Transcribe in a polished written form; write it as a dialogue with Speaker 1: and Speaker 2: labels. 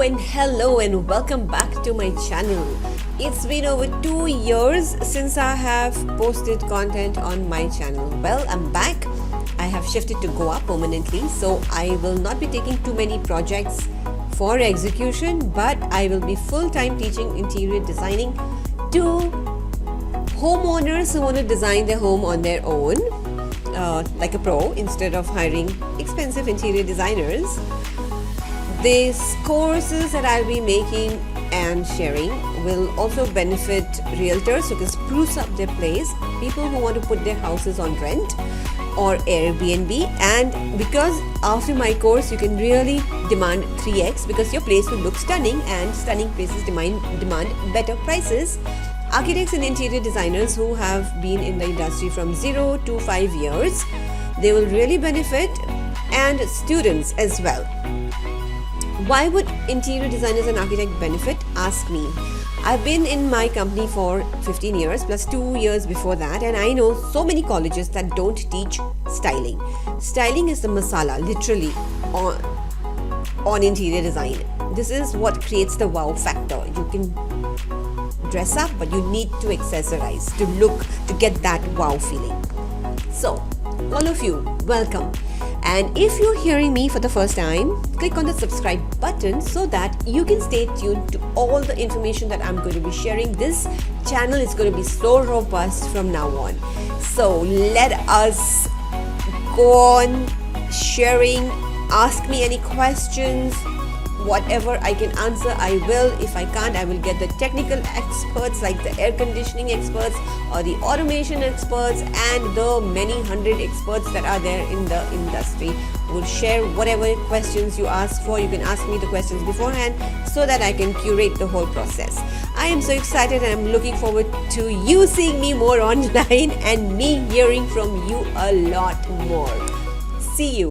Speaker 1: Hello and welcome back to my channel. It's been over 2 years since I have posted content on my channel. Well, I'm back. I have shifted to Goa permanently, so I will not be taking too many projects for execution, but I will be full-time teaching interior designing to homeowners who want to design their home on their own, like a pro, instead of hiring expensive interior designers. These courses that I'll be making and sharing will also benefit realtors who can spruce up their place, people who want to put their houses on rent or Airbnb, and because after my course you can really demand 3x because your place will look stunning, and stunning places demand better prices. Architects and interior designers who have been in the industry from 0 to 5 years, they will really benefit, and students as well. Why would interior designers and architects benefit? Ask me. I've been in my company for 15 years plus 2 years before that, and I know so many colleges that don't teach styling. Styling is the masala, literally, on interior design. This is what creates the wow factor. You can dress up, but you need to accessorize to get that wow feeling. So, all of you, welcome. And if you're hearing me for the first time, click on the subscribe button so that you can stay tuned to all the information that I'm going to be sharing. This channel is going to be so robust from now on. So let us go on sharing. Ask me any questions. Whatever I can answer, I will. If I can't, I will get the technical experts like the air conditioning experts or the automation experts and the many hundred experts that are there in the industry. Will share whatever questions you ask for. You can ask me the questions beforehand so that I can curate the whole process. I am so excited and I'm looking forward to you seeing me more online and me hearing from you a lot more. See you.